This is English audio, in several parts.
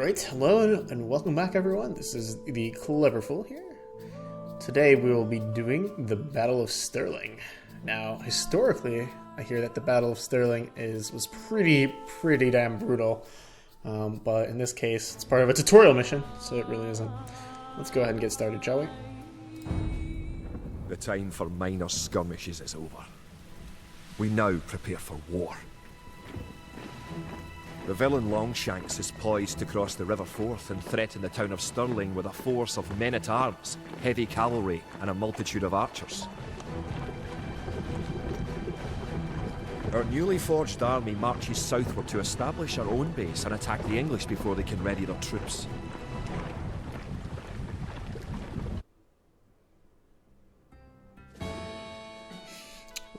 Alright, hello and welcome back everyone. This is the Clever Fool here. Today we will be doing the Battle of Stirling. Now, historically, I hear that the Battle of Stirling was pretty damn brutal. But in this case, it's part of a tutorial mission, so it really isn't. Let's go ahead and get started, shall we? The time for minor skirmishes is over. We now prepare for war. The villain Longshanks is poised to cross the River Forth and threaten the town of Stirling with a force of men-at-arms, heavy cavalry, and a multitude of archers. Our newly forged army marches southward to establish our own base and attack the English before they can ready their troops.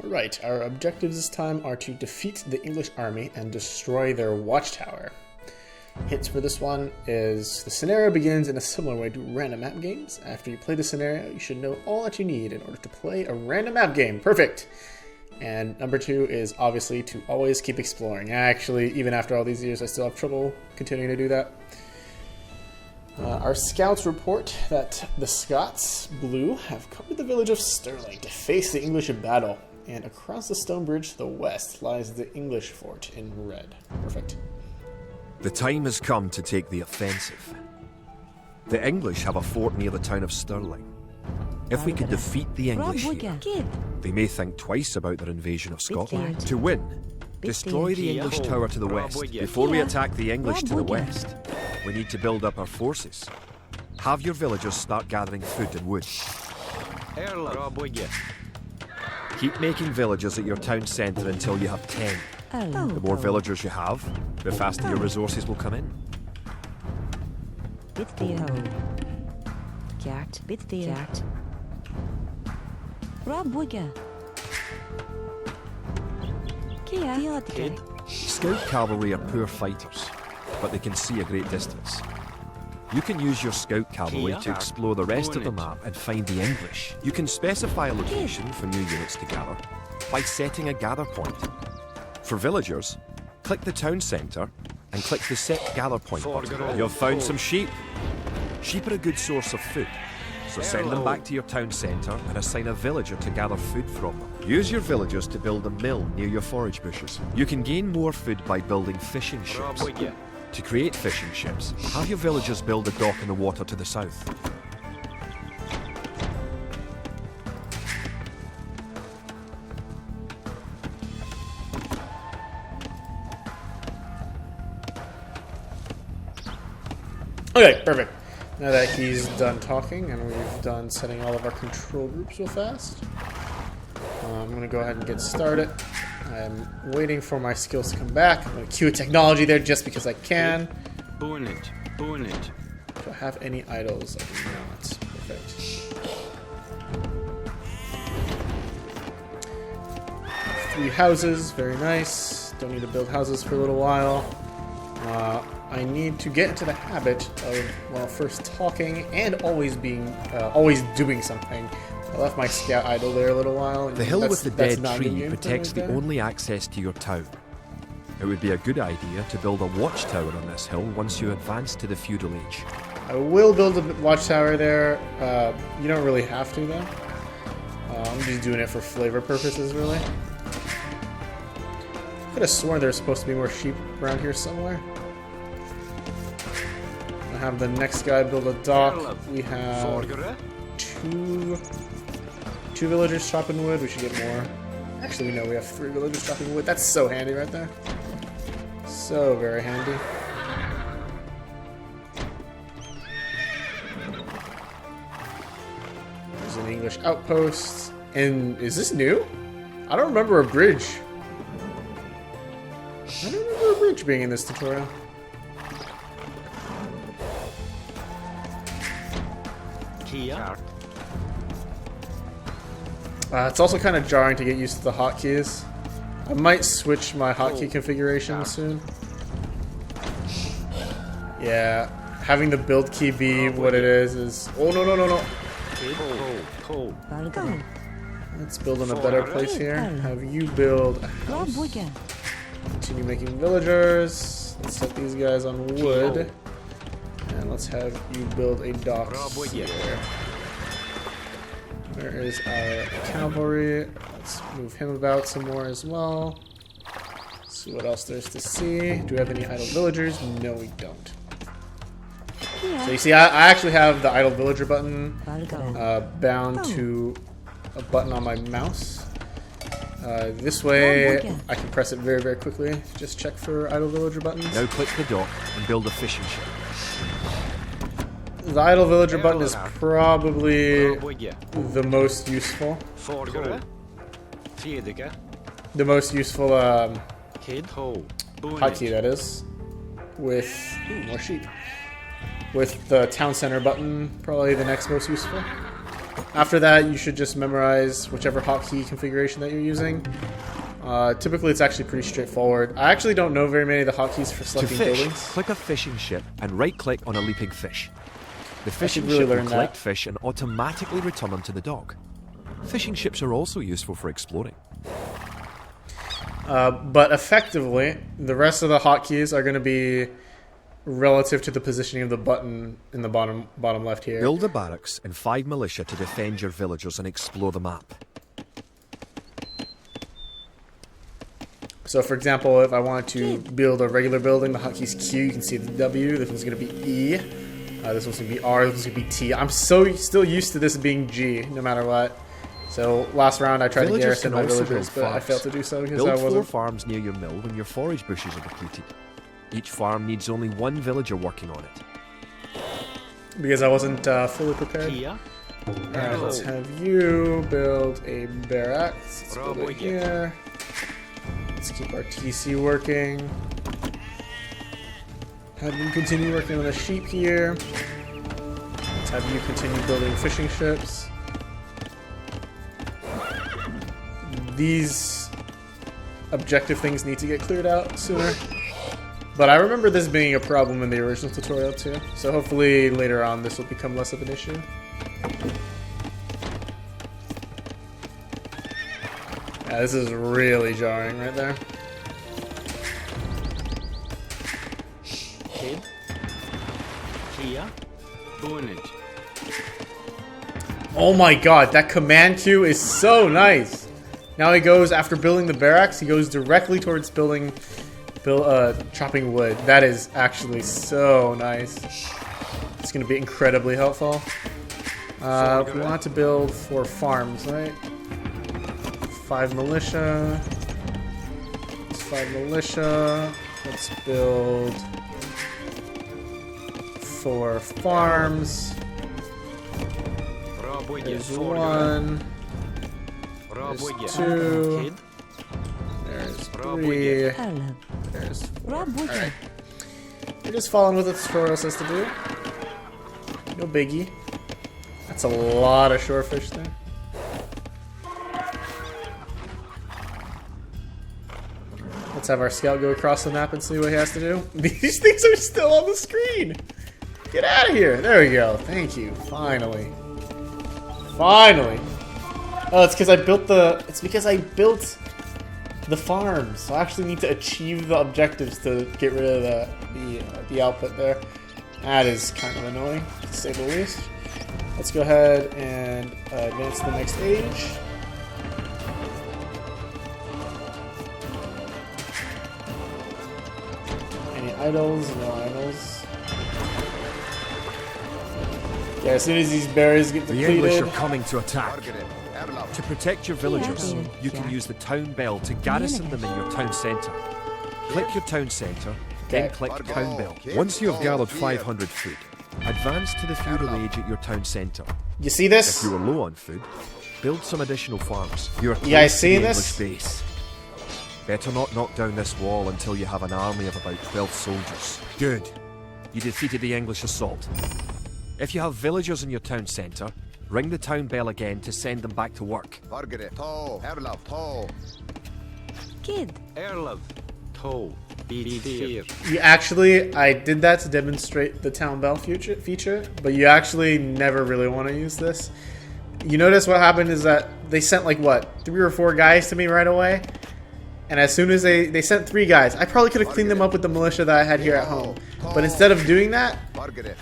Right, our objectives this time are to defeat the English army and destroy their watchtower. Hints for this one is the scenario begins in a similar way to random map games. After you play the scenario, you should know all that you need in order to play a random map game. Perfect! And number two is obviously to always keep exploring. Actually, even after all these years, I still have trouble continuing to do that. Our scouts report that the Scots, blue, have come to the village of Stirling to face the English in battle. And across the stone bridge to the west lies the English fort in red. Perfect. The time has come to take the offensive. The English have a fort near the town of Stirling. If we could defeat the English here, they may think twice about their invasion of Scotland. To win, destroy the English tower to the west. Before we attack the English to the west, we need to build up our forces. Have your villagers start gathering food and wood. Keep making villagers at your town centre until you have 10. The more villagers you have, the faster your resources will come in. Scout cavalry are poor fighters, but they can see a great distance. You can use your scout cavalry to explore the rest of the map and find the English. You can specify a location for new units to gather by setting a gather point. For villagers, click the town centre and click the Set Gather Point button. You've found some sheep. Sheep are a good source of food, so send them back to your town centre and assign a villager to gather food from them. Use your villagers to build a mill near your forage bushes. You can gain more food by building fishing ships. To create fishing ships, have your villagers build a dock in the water to the south. Okay, perfect. Now that he's done talking and we've done setting all of our control groups real fast, I'm going to go ahead and get started. I'm waiting for my skills to come back. I'm going to cue a technology there just because I can. Do I have any idols? I do not. Perfect. 3 houses, very nice. Don't need to build houses for a little while. I need to get into the habit of, well, first talking and always doing something. I left my scout idle there a little while. The hill with the dead tree protects the only access to your town. It would be a good idea to build a watchtower on this hill once you advance to the feudal age. I will build a watchtower there. You don't really have to, though. I'm just doing it for flavor purposes, really. I could have sworn there's supposed to be more sheep around here somewhere. I have the next guy build a dock. We have two villagers chopping wood. We should get more. Actually, we know we have 3 villagers chopping wood. That's so handy right there. So very handy. There's an English outpost. And is this new? I don't remember a bridge. I don't remember a bridge being in this tutorial. It's also kind of jarring to get used to the hotkeys. I might switch my hotkey configuration soon. Yeah, having the build key be what it is... Oh, no. Let's build in a better place here. Have you build a house. Continue making villagers. Let's set these guys on wood. let's have you build a dock here. Where is our cavalry? Let's move him about some more as well. See what else there's to see. Do we have any idle villagers? No, we don't. So you see, I actually have the idle villager button bound to a button on my mouse. This way, I can press it very, very quickly. Just check for idle villager buttons. Now click the dock and build a fishing ship. The idle villager button is probably the most useful. The most useful hotkey, that is. With more sheep. With the town center button, probably the next most useful. After that, you should just memorize whichever hotkey configuration that you're using. Typically, it's actually pretty straightforward. I actually don't know very many of the hotkeys for selecting to fish, buildings. Click a fishing ship and right-click on a leaping fish. The fishing really ship will learn collect that. fish and automatically return them to the dock. Fishing ships are also useful for exploring. But effectively, the rest of the hotkeys are going to be relative to the positioning of the button in the bottom left here. Build a barracks and 5 militia to defend your villagers and explore the map. So, for example, if I wanted to build a regular building, the hotkey's Q. You can see the W. This one's going to be E. This one's going to be R. This one's going to be T. I'm still used to this being G, no matter what. So last round I tried to garrison my villagers, but I failed to do so because I wasn't. Build 4 farms near your mill when your forage bushes are depleted. Each farm needs only 1 villager working on it. Because I wasn't fully prepared. Alright, let's have you build a barracks. Let's build it here. Let's keep our TC working. Have you continue working on the sheep here. Let's have you continue building fishing ships. These objective things need to get cleared out sooner. But I remember this being a problem in the original tutorial too. So hopefully later on this will become less of an issue. Yeah, this is really jarring right there. Oh my god, that command queue is so nice! Now he goes, after building the barracks, he goes directly towards chopping wood. That is actually so nice. It's going to be incredibly helpful. We want to build 4 farms, right? 5 militia. It's 5 militia. Let's build 4 farms. There's 1. There's 2. There's 3. There's 4. Alright. We're just following what the tutorial says to do. No biggie. That's a lot of shorefish there. Let's have our scout go across the map and see what he has to do. These things are still on the screen! Get out of here! There we go. Thank you. Finally. Finally! Oh, it's because I built the... It's because I built the farms. So I actually need to achieve the objectives to get rid of the output there. That is kind of annoying, to say the least. Let's go ahead and advance to the next age. Any idols? No idols. Yeah, as soon as these berries get depleted... The English are coming to attack. To protect your villagers, you can use the town bell to garrison them in your town centre. Click your town centre, then click town bell. Once you have gathered 500 food, advance to the feudal age at your town centre. You see this? If you are low on food, build some additional farms. You are guys close to seeing the this? English base. Better not knock down this wall until you have an army of about 12 soldiers. Good. You defeated the English assault. If you have villagers in your town centre, ring the town bell again to send them back to work. You actually, I did that to demonstrate the town bell feature, but you actually never really want to use this. You notice what happened is that they sent like what, 3 or 4 guys to me right away? And as soon as they sent 3 guys, I probably could have cleaned them up with the militia that I had here at home. But instead of doing that,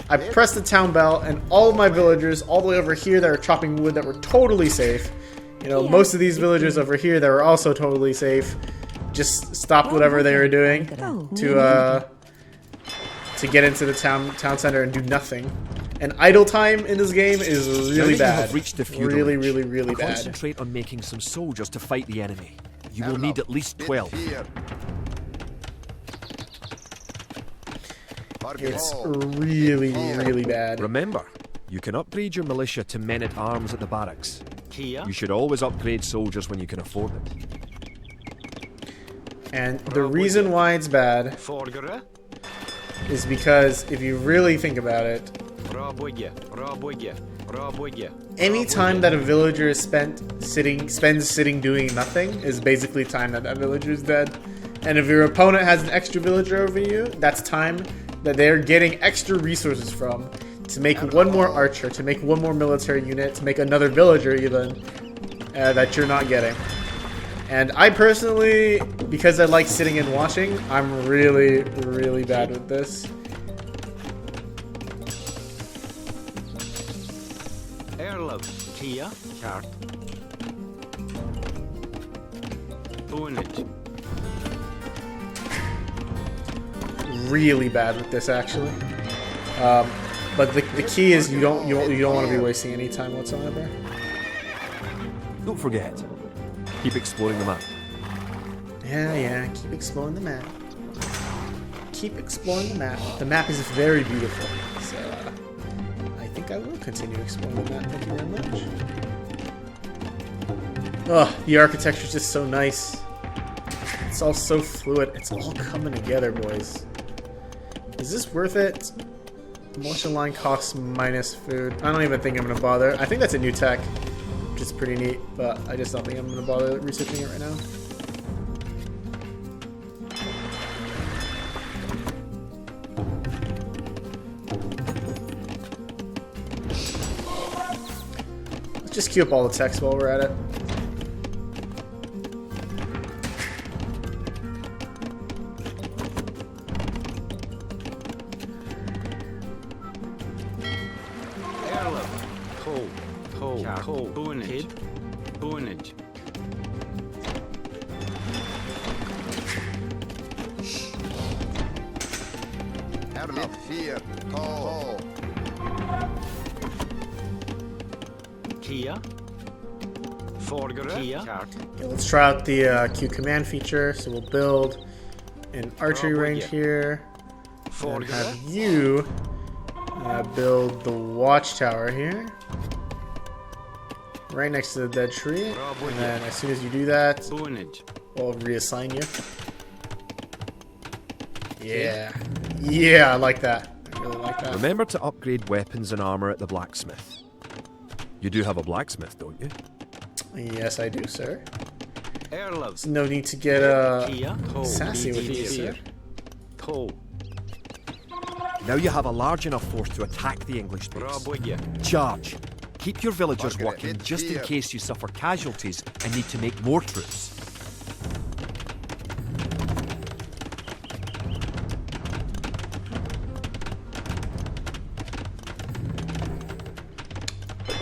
I press the town bell, and all of my villagers, all the way over here that are chopping wood that were totally safe, you know, most of these villagers over here that were also totally safe, just stopped whatever they were doing to get into the town center and do nothing. And idle time in this game is really bad. You have reached the feudal really, age. really, really bad. Concentrate on making some soldiers to fight the enemy. You will need at least 12. It's really, really bad. Remember, you can upgrade your militia to men-at-arms at the barracks. You should always upgrade soldiers when you can afford it. And the reason why it's bad is because if you really think about it, any time that a villager is spends sitting doing nothing is basically time that villager is dead. And if your opponent has an extra villager over you, that's time that they're getting extra resources from to make one more archer, to make one more military unit, to make another villager even that you're not getting. And I personally, because I like sitting and watching, I'm really, really bad with this. Really bad with this, actually. But the key is you don't want to be wasting any time whatsoever. Don't forget, keep exploring the map. Yeah, keep exploring the map. Keep exploring the map. The map is very beautiful, so I think I will continue exploring the map. Thank you very much. Oh, the architecture is just so nice. It's all so fluid. It's all coming together, boys. Is this worth it? Promotion line costs minus food. I don't even think I'm going to bother. I think that's a new tech, which is pretty neat, but I just don't think I'm going to bother researching it right now. Let's just queue up all the text while we're at it. Okay, let's try out the Q command feature. So we'll build an archery range here, and have you build the watchtower here, right next to the dead tree. And then as soon as you do that, we'll reassign you. Yeah, I like that. I really like that. Remember to upgrade weapons and armor at the blacksmith. You do have a blacksmith, don't you? Yes, I do, sir. There's no need to get sassy with you, sir. Now you have a large enough force to attack the English base. Charge. Keep your villagers working just in case you suffer casualties and need to make more troops.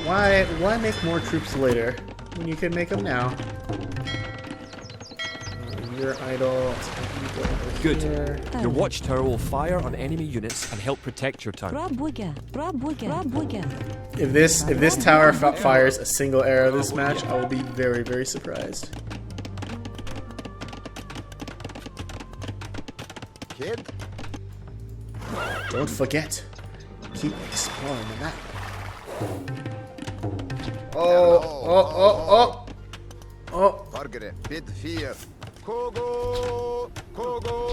Why make more troops later when you can make them now? You're idle. Good. Your watchtower will fire on enemy units and help protect your town. If this tower fires a single arrow this match, I will be very, very surprised. Kid? Don't forget, keep exploring the map. Oh.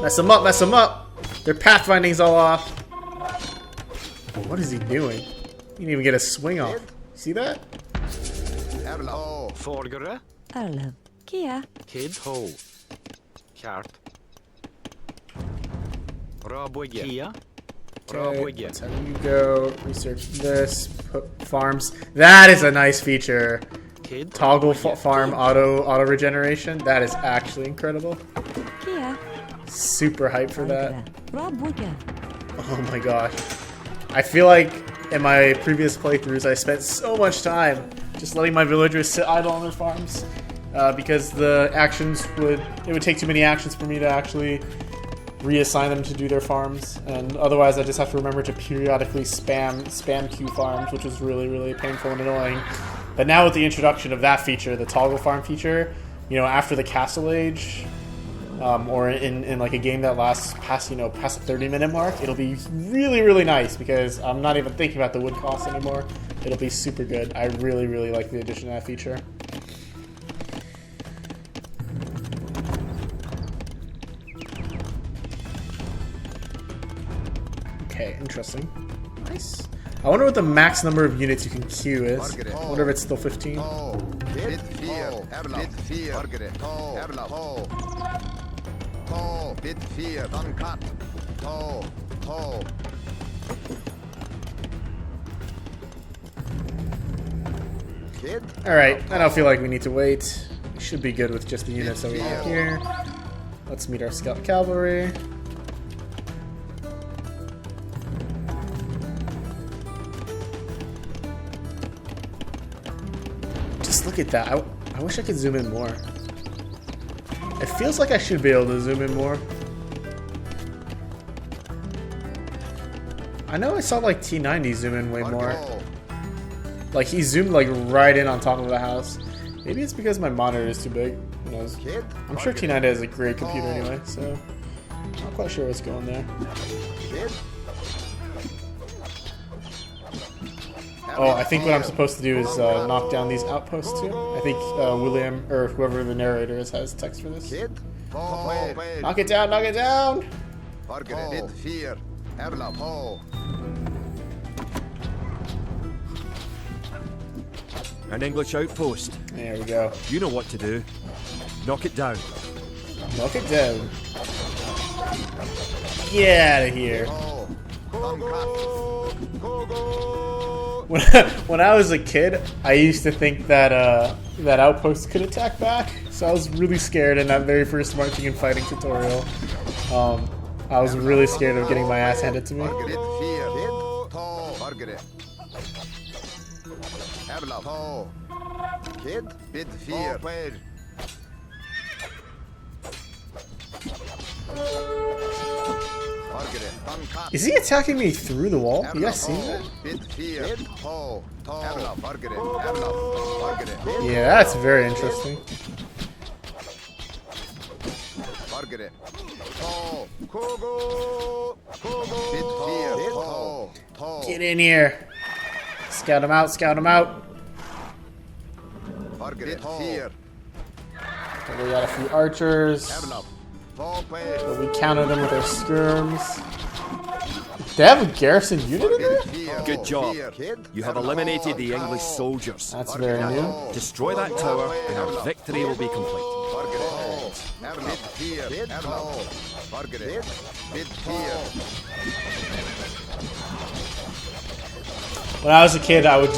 Mess him up. Their pathfinding's all off. What is he doing? He didn't even get a swing off. See that? Okay, let's have you go research this. Put farms. That is a nice feature. Toggle farm auto regeneration. That is actually incredible. Super hyped for that. Oh my gosh. I feel like in my previous playthroughs I spent so much time just letting my villagers sit idle on their farms because the actions it would take too many actions for me to actually reassign them to do their farms, and otherwise I just have to remember to periodically spam queue farms, which was really, really painful and annoying. But now with the introduction of that feature, the toggle farm feature, you know, after the castle age, or in like a game that lasts past the 30-minute mark, it'll be really, really nice because I'm not even thinking about the wood cost anymore. It'll be super good. I really, really like the addition of that feature. Okay, interesting. Nice. I wonder what the max number of units you can queue is. I wonder if it's still 15. Alright, I don't feel like we need to wait. We should be good with just the units that we have here. Let's meet our scout cavalry. Just look at that. I wish I could zoom in more. It feels like I should be able to zoom in more. I know I saw like T90 zoom in way more. Like he zoomed like right in on top of the house. Maybe it's because my monitor is too big. Who knows? I'm sure T90 has a great computer anyway, so I'm not quite sure what's going there. Oh, I think what I'm supposed to do is knock down these outposts too. I think William, or whoever the narrator is, has text for this. Knock it down, knock it down! An English outpost. There we go. You know what to do. Knock it down. Knock it down. Get out of here. When I was a kid, I used to think that that outpost could attack back, so I was really scared in that very first marching and fighting tutorial. I was really scared of getting my ass handed to me. Is he attacking me through the wall? You guys seen that? Yeah, that's very interesting. Get in here. Scout him out, scout him out. We got a few archers. But we counter them with our skirms. They have a garrison unit in there? Good job. You have eliminated the English soldiers. That's very new. Destroy that tower and our victory will be complete. When I was a kid, I would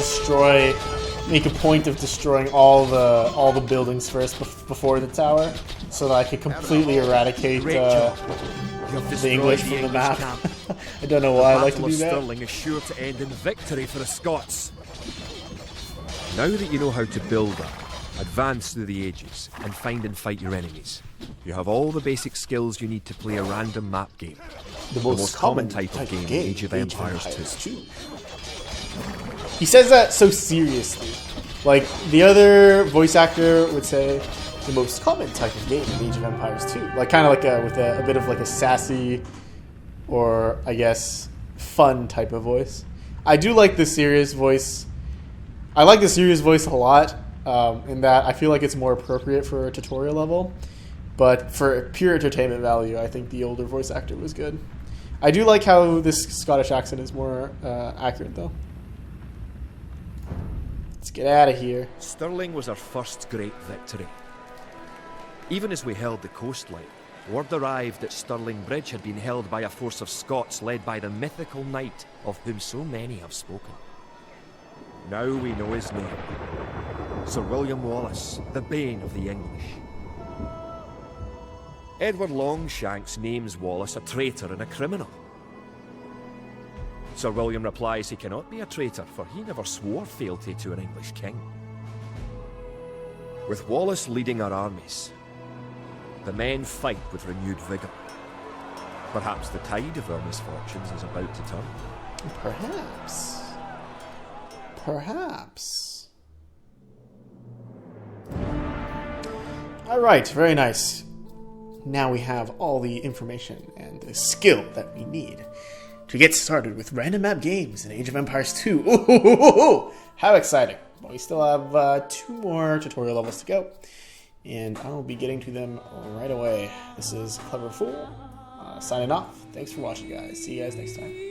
make a point of destroying all the buildings first before the tower, so that I could completely eradicate the English from the map. I don't know why I like to do that. Battle of Stirling is sure to end in victory for the Scots. Now that you know how to build up, advance through the ages, and find and fight your enemies, you have all the basic skills you need to play a random map game. The most common type of game in Age of Empires 2. He says that so seriously. Like, the other voice actor would say, the most common type of game in Age of Empires 2. Like, kind of like with a bit of like a sassy, or I guess, fun type of voice. I do like the serious voice. I like the serious voice a lot, in that I feel like it's more appropriate for a tutorial level. But for pure entertainment value, I think the older voice actor was good. I do like how this Scottish accent is more accurate, though. Let's get out of here. Stirling was our first great victory. Even as we held the coastline, word arrived that Stirling Bridge had been held by a force of Scots led by the mythical knight of whom so many have spoken. Now we know his name. Sir William Wallace, the bane of the English. Edward Longshanks names Wallace a traitor and a criminal. Sir William replies he cannot be a traitor, for he never swore fealty to an English king. With Wallace leading our armies, the men fight with renewed vigour. Perhaps the tide of our misfortunes is about to turn. Perhaps. Perhaps. Alright, very nice. Now we have all the information and the skill that we need to get started with random map games in Age of Empires 2. Ooh, how exciting! But we still have 2 more tutorial levels to go, and I will be getting to them right away. This is Clever Fool, signing off. Thanks for watching, guys. See you guys next time.